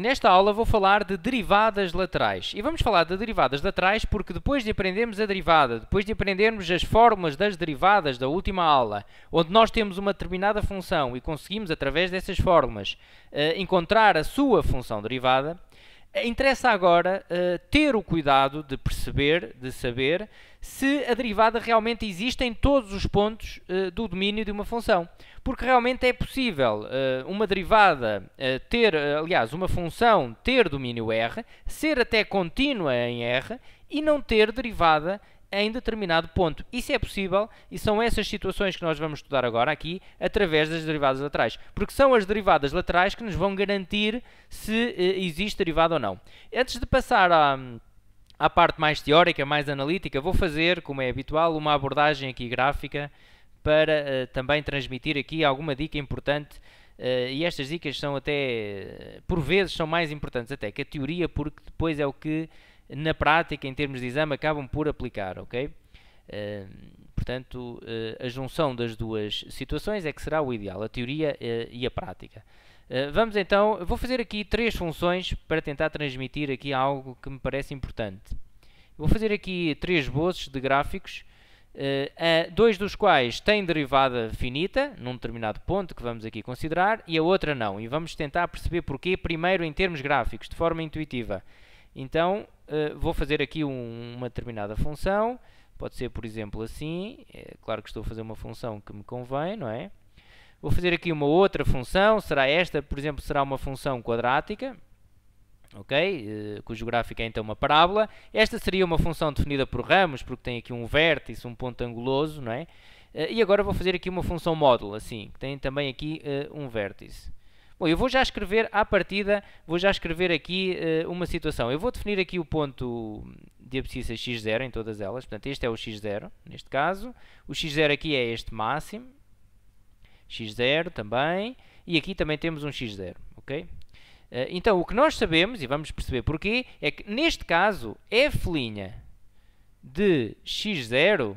Nesta aula vou falar de derivadas laterais. E vamos falar de derivadas laterais porque depois de aprendermos a derivada, depois de aprendermos as fórmulas das derivadas da última aula, onde nós temos uma determinada função e conseguimos, através dessas fórmulas, encontrar a sua função derivada, interessa agora ter o cuidado de perceber, de saber, se a derivada realmente existe em todos os pontos do domínio de uma função. Porque realmente é possível uma derivada uma função ter domínio R, ser até contínua em R e não ter derivada em determinado ponto. Isso é possível e são essas situações que nós vamos estudar agora aqui através das derivadas laterais. Porque são as derivadas laterais que nos vão garantir se existe derivada ou não. Antes de passar à parte mais teórica, mais analítica, vou fazer, como é habitual, uma abordagem aqui gráfica para também transmitir aqui alguma dica importante, e estas dicas são até, por vezes, são mais importantes até que a teoria, porque depois é o que, na prática, em termos de exame, acabam por aplicar, ok? Portanto, a junção das duas situações é que será o ideal, a teoria e a prática. Vamos então, vou fazer aqui 3 funções para tentar transmitir aqui algo que me parece importante. Vou fazer aqui 3 esboços de gráficos, 2 dos quais têm derivada finita, num determinado ponto que vamos aqui considerar, e a outra não. E vamos tentar perceber porquê, primeiro em termos gráficos, de forma intuitiva. Então, vou fazer aqui uma determinada função, pode ser, por exemplo, assim. É claro que estou a fazer uma função que me convém, não é? Vou fazer aqui uma outra função, será esta, por exemplo, será uma função quadrática, ok? Cujo gráfico é então uma parábola. Esta seria uma função definida por ramos, porque tem aqui um vértice, um ponto anguloso, não é? E agora vou fazer aqui uma função módulo, assim, que tem também aqui um vértice. Bom, eu vou já escrever, à partida, vou já escrever aqui uma situação. Eu vou definir aqui o ponto de abscissa x0 em todas elas, portanto este é o x0, neste caso. O x0 aqui é este máximo, x0 também, e aqui também temos um x0, ok? Então, o que nós sabemos, e vamos perceber porquê, é que neste caso, f' de x0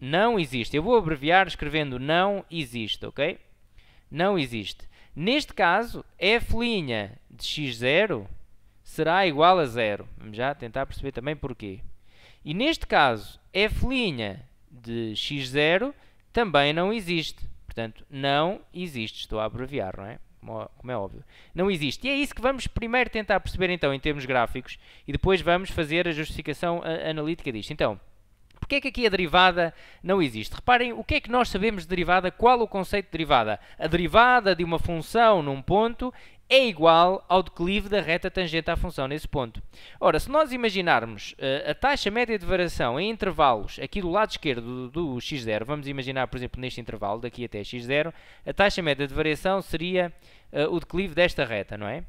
não existe. Eu vou abreviar escrevendo não existe, ok? Não existe. Neste caso, f' de x0 será igual a 0. Vamos já tentar perceber também porquê. E neste caso, f' de x0 também não existe. Portanto, não existe. Estou a abreviar, não é? Como é óbvio. Não existe. E é isso que vamos primeiro tentar perceber, então, em termos gráficos, e depois vamos fazer a justificação analítica disto. Então, porquê é que aqui a derivada não existe? Reparem, o que é que nós sabemos de derivada? Qual o conceito de derivada? A derivada de uma função num ponto é igual ao declive da reta tangente à função nesse ponto. Ora, se nós imaginarmos a taxa média de variação em intervalos aqui do lado esquerdo do x0, vamos imaginar, por exemplo, neste intervalo, daqui até x0, a taxa média de variação seria o declive desta reta, não é?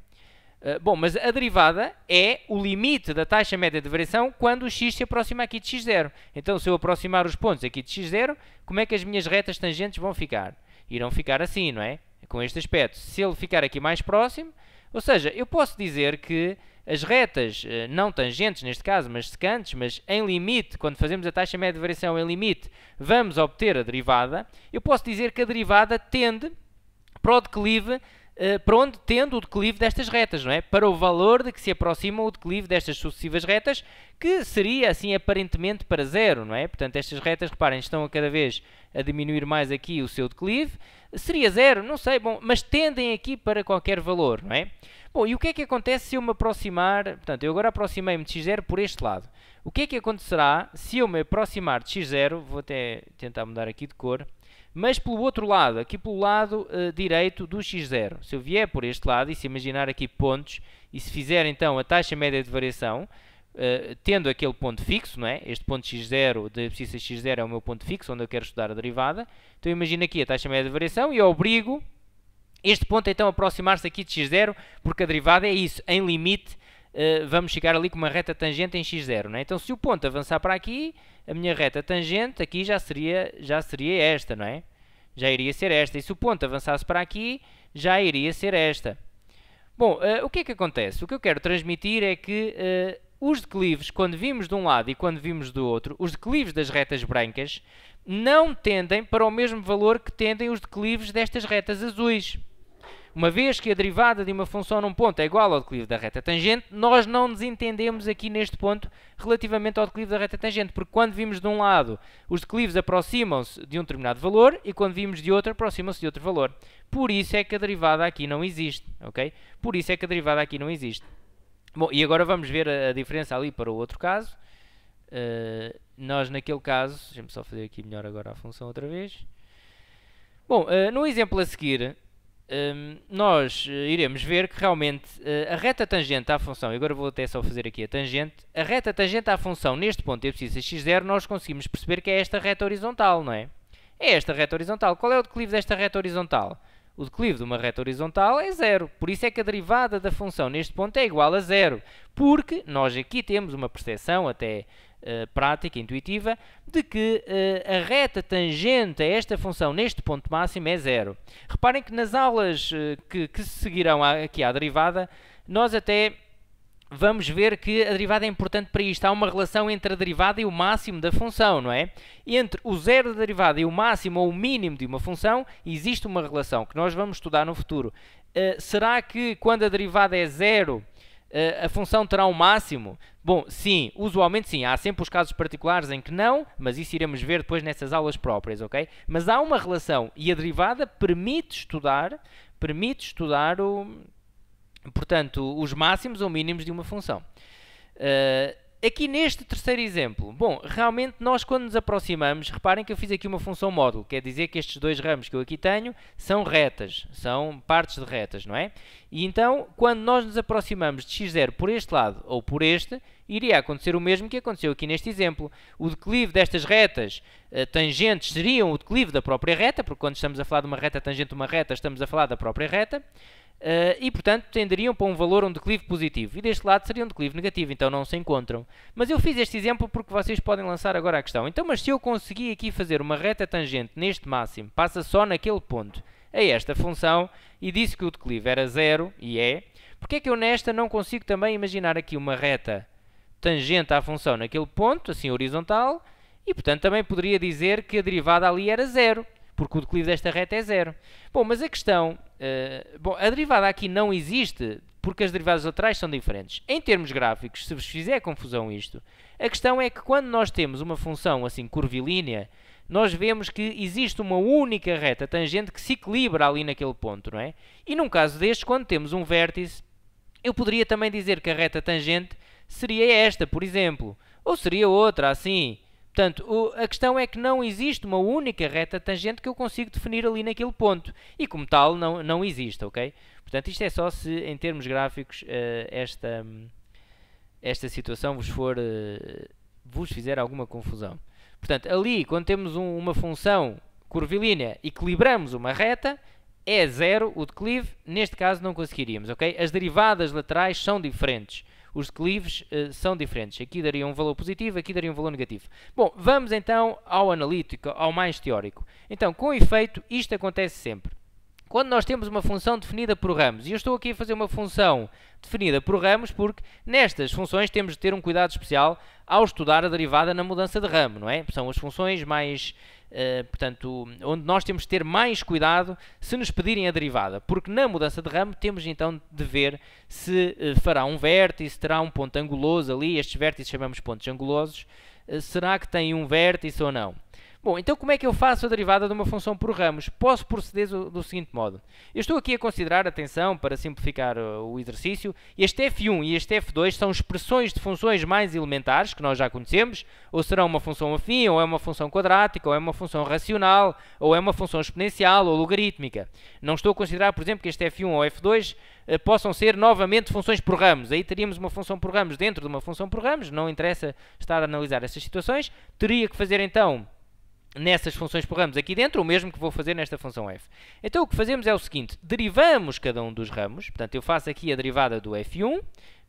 Bom, mas a derivada é o limite da taxa média de variação quando o x se aproxima aqui de x0. Então, se eu aproximar os pontos aqui de x0, como é que as minhas retas tangentes vão ficar? Irão ficar assim, não é? Com este aspecto. Se ele ficar aqui mais próximo, ou seja, eu posso dizer que as retas, não tangentes neste caso, mas secantes, mas em limite, quando fazemos a taxa média de variação em limite, vamos obter a derivada. Eu posso dizer que a derivada tende para o declive, para onde tende o declive destas retas, não é? Para o valor de que se aproxima o declive destas sucessivas retas, que seria assim aparentemente para 0, não é? Portanto, estas retas, reparem, estão a cada vez a diminuir mais aqui o seu declive. Seria 0, não sei, bom, mas tendem aqui para qualquer valor, não é? Bom, e o que é que acontece se eu me aproximar, portanto, eu agora aproximei-me de x0 por este lado. O que é que acontecerá se eu me aproximar de x0, vou até tentar mudar aqui de cor, mas pelo outro lado, aqui pelo lado direito do x0. Se eu vier por este lado e se imaginar aqui pontos, e se fizer então a taxa média de variação, tendo aquele ponto fixo, não é? Este ponto x0, de abscissa x0 é o meu ponto fixo, onde eu quero estudar a derivada. Então eu imagino aqui a taxa média de variação e eu obrigo este ponto então a aproximar-se aqui de x0, porque a derivada é isso, em limite, vamos chegar ali com uma reta tangente em x0, não é? Então se o ponto avançar para aqui, a minha reta tangente aqui já seria esta, não é? Já iria ser esta. E se o ponto avançasse para aqui, já iria ser esta. Bom, o que é que acontece? O que eu quero transmitir é que os declives, quando vimos de um lado e quando vimos do outro, os declives das retas brancas não tendem para o mesmo valor que tendem os declives destas retas azuis. Uma vez que a derivada de uma função num ponto é igual ao declive da reta tangente, nós não nos entendemos aqui neste ponto relativamente ao declive da reta tangente, porque quando vimos de um lado, os declives aproximam-se de um determinado valor e quando vimos de outro, aproximam-se de outro valor. Por isso é que a derivada aqui não existe, ok? Por isso é que a derivada aqui não existe. Bom, e agora vamos ver a diferença ali para o outro caso. Nós naquele caso, deixa-me só fazer aqui melhor agora a função outra vez. Bom, no exemplo a seguir, nós iremos ver que realmente a reta tangente à função, e agora vou até só fazer aqui a reta tangente à função neste ponto de x0, nós conseguimos perceber que é esta reta horizontal, não é? É esta reta horizontal. Qual é o declive desta reta horizontal? O declive de uma reta horizontal é zero. Por isso é que a derivada da função neste ponto é igual a zero. Porque nós aqui temos uma percepção até prática, intuitiva, de que a reta tangente a esta função neste ponto máximo é zero. Reparem que nas aulas que se seguirão aqui à derivada, nós até vamos ver que a derivada é importante para isto. Há uma relação entre a derivada e o máximo da função, não é? Entre o zero da derivada e o máximo ou o mínimo de uma função, existe uma relação que nós vamos estudar no futuro. Será que quando a derivada é zero, a função terá um máximo? Bom, sim, usualmente sim. Há sempre os casos particulares em que não, mas isso iremos ver depois nessas aulas próprias, ok? Mas há uma relação e a derivada permite estudar portanto, os máximos ou mínimos de uma função. Aqui neste terceiro exemplo, bom, realmente nós quando nos aproximamos, reparem que eu fiz aqui uma função módulo, quer dizer que estes dois ramos que eu aqui tenho são retas, são partes de retas, não é? E então, quando nós nos aproximamos de x0 por este lado ou por este, iria acontecer o mesmo que aconteceu aqui neste exemplo. O declive destas retas tangentes seriam o declive da própria reta, porque quando estamos a falar de uma reta tangente de uma reta, estamos a falar da própria reta. E, portanto, tenderiam para um valor, um declive positivo. E deste lado seria um declive negativo, então não se encontram. Mas eu fiz este exemplo porque vocês podem lançar agora a questão. Então, mas se eu conseguir aqui fazer uma reta tangente neste máximo, passa só naquele ponto, a esta função, e disse que o declive era zero, e é, porque é que eu nesta não consigo também imaginar aqui uma reta tangente à função naquele ponto, assim horizontal, e, portanto, também poderia dizer que a derivada ali era zero, porque o declive desta reta é zero. Bom, mas a questão... a derivada aqui não existe porque as derivadas laterais são diferentes. Em termos gráficos, se vos fizer confusão isto, a questão é que quando nós temos uma função assim curvilínea, nós vemos que existe uma única reta tangente que se equilibra ali naquele ponto, não é? E num caso destes, quando temos um vértice, eu poderia também dizer que a reta tangente seria esta, por exemplo, ou seria outra, assim... Portanto, a questão é que não existe uma única reta tangente que eu consigo definir ali naquele ponto. E como tal, não existe, ok? Portanto, isto é só se, em termos gráficos, esta situação vos fizer alguma confusão. Portanto, ali, quando temos uma função curvilínea, equilibramos uma reta, é zero o declive. Neste caso, não conseguiríamos, ok? As derivadas laterais são diferentes. Os declives são diferentes. Aqui daria um valor positivo, aqui daria um valor negativo. Bom, vamos então ao analítico, ao mais teórico. Então, com efeito, isto acontece sempre. Quando nós temos uma função definida por ramos, e eu estou aqui a fazer uma função definida por ramos porque nestas funções temos de ter um cuidado especial ao estudar a derivada na mudança de ramo, não é? São as funções mais... portanto, onde nós temos de ter mais cuidado se nos pedirem a derivada, porque na mudança de ramo temos então de ver se fará um vértice, terá um ponto anguloso ali, estes vértices chamamos pontos angulosos, será que tem um vértice ou não? Bom, então como é que eu faço a derivada de uma função por ramos? Posso proceder do seguinte modo. Eu estou aqui a considerar, atenção, para simplificar o exercício, este f1 e este f2 são expressões de funções mais elementares, que nós já conhecemos, ou serão uma função afim, ou é uma função quadrática, ou é uma função racional, ou é uma função exponencial ou logarítmica. Não estou a considerar, por exemplo, que este f1 ou f2 possam ser novamente funções por ramos. Aí teríamos uma função por ramos dentro de uma função por ramos, não interessa estar a analisar essas situações. Teria que fazer então nessas funções por ramos aqui dentro, o mesmo que vou fazer nesta função f. Então o que fazemos é o seguinte, derivamos cada um dos ramos, portanto eu faço aqui a derivada do f1,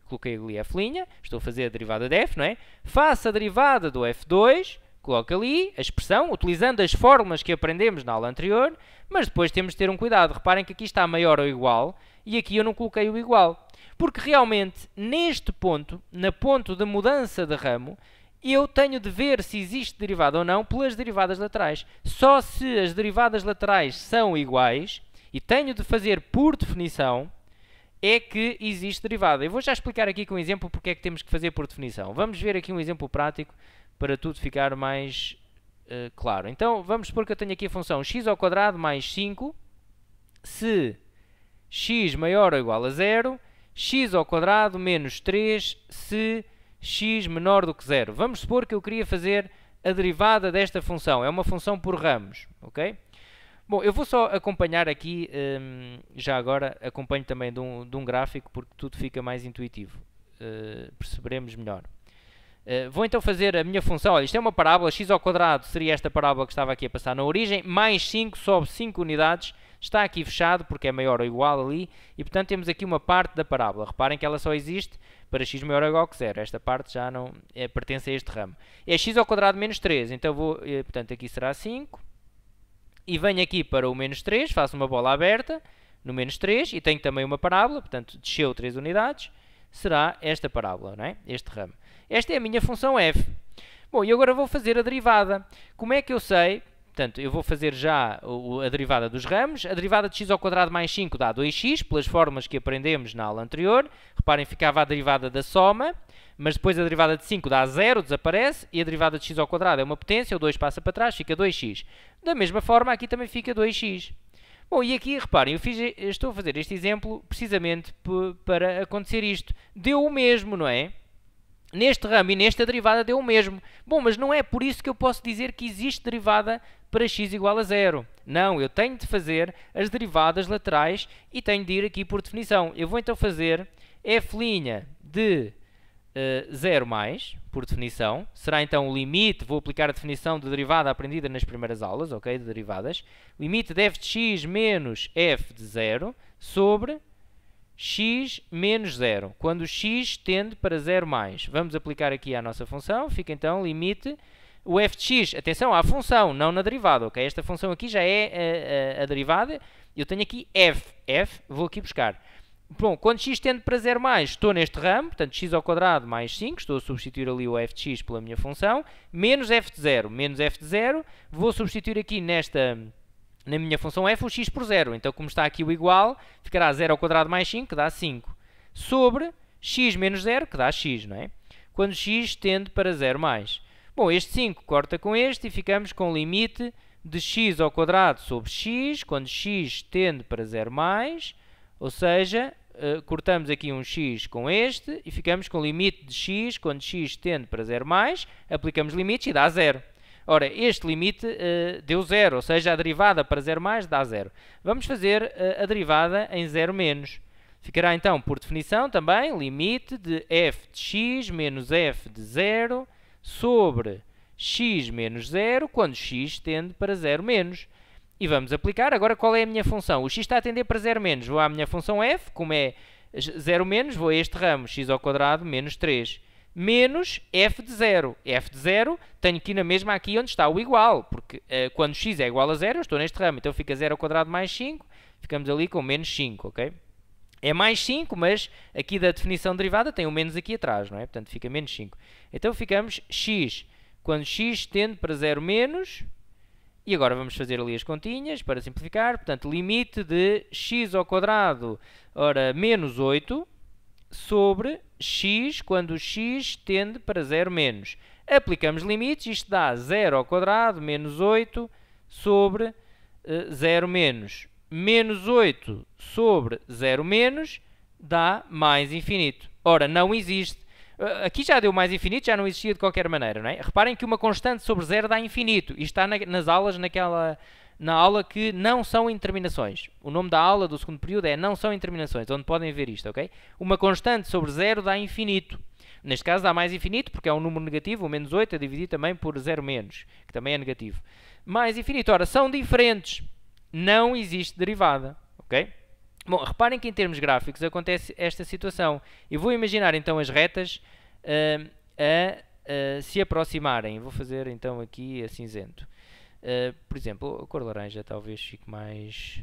coloquei ali f', estou a fazer a derivada de f, não é? Faço a derivada do f2, coloco ali a expressão, utilizando as fórmulas que aprendemos na aula anterior, mas depois temos de ter um cuidado, reparem que aqui está maior ou igual, e aqui eu não coloquei o igual, porque realmente neste ponto, na ponto de mudança de ramo, eu tenho de ver se existe derivada ou não pelas derivadas laterais. Só se as derivadas laterais são iguais, e tenho de fazer por definição, é que existe derivada. Eu vou já explicar aqui com um exemplo porque é que temos que fazer por definição. Vamos ver aqui um exemplo prático para tudo ficar mais claro. Então, vamos supor que eu tenho aqui a função x² mais 5, se x maior ou igual a 0, x² menos 3, se x menor do que 0. Vamos supor que eu queria fazer a derivada desta função. É uma função por ramos, ok? Bom, eu vou só acompanhar aqui, já agora acompanho também de um gráfico porque tudo fica mais intuitivo, perceberemos melhor. Vou então fazer a minha função, olha, isto é uma parábola, x² seria esta parábola que estava aqui a passar na origem, mais 5 sobre 5 unidades, está aqui fechado porque é maior ou igual ali, e portanto temos aqui uma parte da parábola. Reparem que ela só existe para x maior ou igual que 0, esta parte já não pertence a este ramo. É x² menos 3, então vou, portanto aqui será 5, e venho aqui para o menos 3, faço uma bola aberta no menos 3, e tenho também uma parábola, portanto desceu 3 unidades, será esta parábola, não é? Este ramo. Esta é a minha função f. Bom, e agora vou fazer a derivada. Como é que eu sei? Portanto, eu vou fazer já a derivada dos ramos. A derivada de x² mais 5 dá 2x, pelas fórmulas que aprendemos na aula anterior. Reparem, ficava a derivada da soma, mas depois a derivada de 5 dá 0, desaparece, e a derivada de x² é uma potência, o 2 passa para trás, fica 2x. Da mesma forma, aqui também fica 2x. Bom, e aqui, reparem, eu estou a fazer este exemplo precisamente para acontecer isto. Deu o mesmo, não é? Neste ramo e nesta derivada deu o mesmo. Bom, mas não é por isso que eu posso dizer que existe derivada para x igual a 0. Não, eu tenho de fazer as derivadas laterais e tenho de ir aqui por definição. Eu vou então fazer f' de 0 mais, por definição. Será então o limite, vou aplicar a definição de derivada aprendida nas primeiras aulas, ok, de derivadas. Limite de f de x menos f de 0 sobre x menos 0, quando x tende para 0 mais. Vamos aplicar aqui à nossa função, fica então limite, o f de x, atenção à função, não na derivada, ok? Esta função aqui já é a derivada, eu tenho aqui f, vou aqui buscar. Bom, quando x tende para 0 mais, estou neste ramo, portanto x² mais 5, estou a substituir ali o f de x pela minha função, menos f de 0, vou substituir aqui na minha função f o x por 0. Então, como está aqui o igual, ficará 0² mais 5, que dá 5, sobre x menos 0, que dá x, não é? Quando x tende para 0 mais. Bom, este 5 corta com este e ficamos com o limite de x² sobre x, quando x tende para 0 mais, ou seja, cortamos aqui um x com este e ficamos com o limite de x, quando x tende para 0 mais, aplicamos limites e dá 0. Ora, este limite deu 0, ou seja, a derivada para 0 mais dá 0. Vamos fazer a derivada em 0 menos. Ficará então, por definição, também limite de f de x menos f de 0 sobre x menos 0, quando x tende para 0 menos. E vamos aplicar. Agora, qual é a minha função? O x está a tender para 0 menos. Vou à minha função f, como é 0 menos, vou a este ramo, x² menos 3. Menos f de 0. F de 0 tenho que ir na mesma aqui onde está o igual, porque quando x é igual a 0, eu estou neste ramo, então fica 0² mais 5, ficamos ali com menos 5, ok? É mais 5, mas aqui da definição derivada tem um menos aqui atrás, não é? Portanto, fica menos 5. Então ficamos x, quando x tende para 0 menos, e agora vamos fazer ali as continhas para simplificar, portanto, limite de x², ora, menos 8, sobre x, quando x tende para 0 menos. Aplicamos limites, isto dá 0² menos 8 sobre 0 menos. Menos 8 sobre 0 menos dá mais infinito. Ora, não existe. Aqui já deu mais infinito, já não existia de qualquer maneira, não é? Reparem que uma constante sobre 0 dá infinito. Isto está nas aulas, na aula que não são interminações. O nome da aula do segundo período é não são interminações, onde podem ver isto, ok? Uma constante sobre 0 dá infinito. Neste caso dá mais infinito, porque é um número negativo, o menos 8 é dividido também por 0 menos, que também é negativo. Mais infinito. Ora, são diferentes. Não existe derivada, ok? Bom, reparem que em termos gráficos acontece esta situação. Eu vou imaginar então as retas se aproximarem. Vou fazer então aqui a cinzento. Por exemplo, a cor laranja talvez fique mais...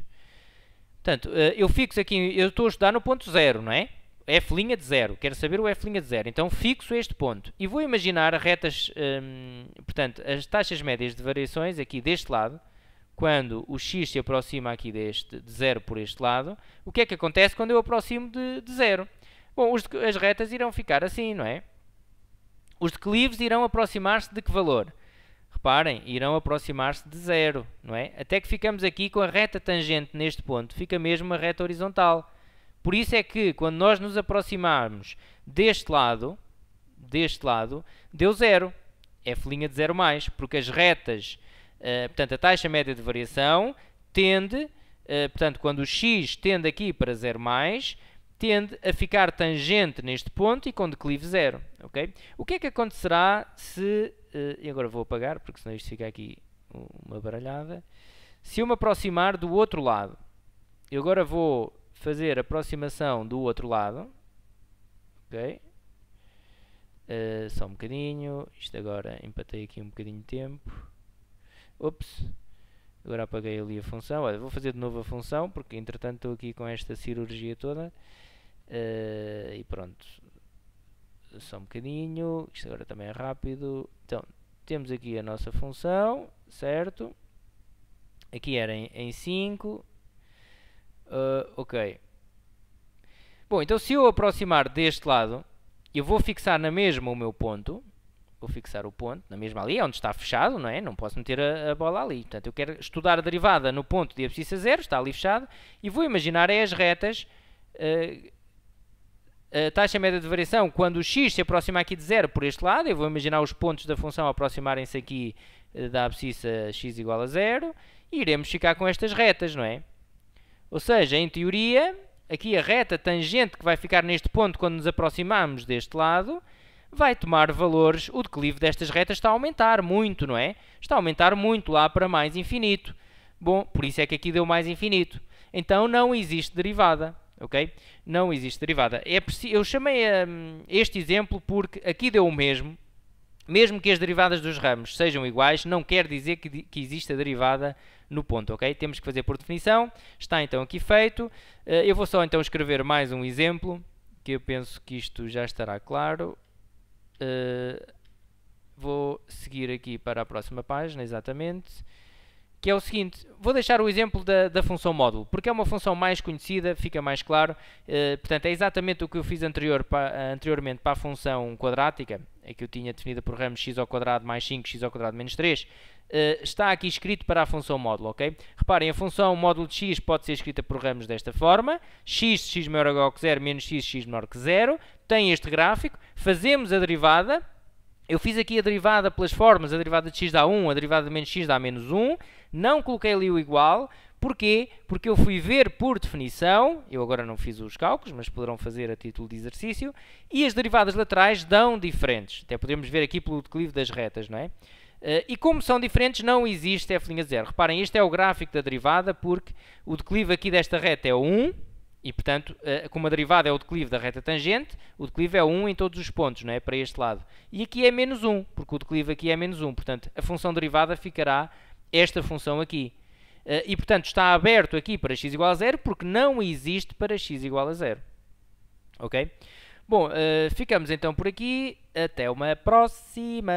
Portanto, eu fixo aqui, eu estou a estudar no ponto 0, não é? F' de 0, quero saber o F' de 0, então fixo este ponto. E vou imaginar retas, portanto, as taxas médias de variações aqui deste lado, quando o x se aproxima aqui de 0 por este lado, o que é que acontece quando eu aproximo de 0? Bom, as retas irão ficar assim, não é? Os declives irão aproximar-se de que valor? Reparem, irão aproximar-se de 0, não é? Até que ficamos aqui com a reta tangente neste ponto, fica mesmo uma reta horizontal. Por isso é que, quando nós nos aproximarmos deste lado, deu 0. F' de 0 mais, porque as retas, portanto, a taxa média de variação tende, portanto, quando o x tende aqui para 0 mais, tende a ficar tangente neste ponto e com declive 0. Okay? O que é que acontecerá se... e agora vou apagar, porque senão isto fica aqui uma baralhada. Se eu me aproximar do outro lado, eu agora vou fazer a aproximação do outro lado. Ok? Só um bocadinho. Isto agora empatei aqui um bocadinho de tempo. Ops. Agora apaguei ali a função. Olha, vou fazer de novo a função, porque entretanto estou aqui com esta cirurgia toda. E pronto. Só um bocadinho. Isto agora também é rápido. Então, temos aqui a nossa função, certo? Aqui era em 5. Ok. Bom, então se eu aproximar deste lado, eu vou fixar na mesma o meu ponto. Vou fixar o ponto na mesma ali, onde está fechado, não é? Não posso meter a bola ali. Portanto, eu quero estudar a derivada no ponto de abscissa 0, está ali fechado, e vou imaginar as retas, a taxa média de variação, quando o x se aproxima aqui de 0 por este lado, eu vou imaginar os pontos da função aproximarem-se aqui da abscissa x igual a 0, e iremos ficar com estas retas, não é? Ou seja, em teoria, aqui a reta tangente que vai ficar neste ponto quando nos aproximamos deste lado, vai tomar valores, o declive destas retas está a aumentar muito, não é? Está a aumentar muito lá para mais infinito. Bom, por isso é que aqui deu mais infinito. Então não existe derivada, ok? Não existe derivada. Eu chamei este exemplo porque aqui deu o mesmo. Mesmo que as derivadas dos ramos sejam iguais, não quer dizer que exista derivada no ponto, ok? Temos que fazer por definição. Está então aqui feito. Eu vou só então escrever mais um exemplo, que eu penso que isto já estará claro. Vou seguir aqui para a próxima página, exatamente. Que é o seguinte, vou deixar o exemplo da função módulo, porque é uma função mais conhecida, fica mais claro. Portanto, é exatamente o que eu fiz anteriormente para a função quadrática, que eu tinha definida por ramos x ao quadrado mais 5, x ao quadrado menos 3. Está aqui escrito para a função módulo, ok? Reparem, a função módulo de x pode ser escrita por ramos desta forma. X, x maior ou igual que 0, menos x, x menor que 0. Tem este gráfico. Fazemos a derivada. Eu fiz aqui a derivada pelas formas, a derivada de x dá 1, a derivada de menos x dá menos 1. Não coloquei ali o igual. Porquê? Porque eu fui ver por definição, eu agora não fiz os cálculos, mas poderão fazer a título de exercício, e as derivadas laterais dão diferentes. Até podemos ver aqui pelo declive das retas, não é? E como são diferentes, não existe f' 0. Reparem, este é o gráfico da derivada, porque o declive aqui desta reta é 1, e, portanto, como a derivada é o declive da reta tangente, o declive é 1 em todos os pontos, não é? Para este lado. E aqui é menos 1, porque o declive aqui é menos 1. Portanto, a função derivada ficará esta função aqui. E, portanto, está aberto aqui para x igual a 0, porque não existe para x igual a 0. Ok? Bom, ficamos então por aqui. Até uma próxima!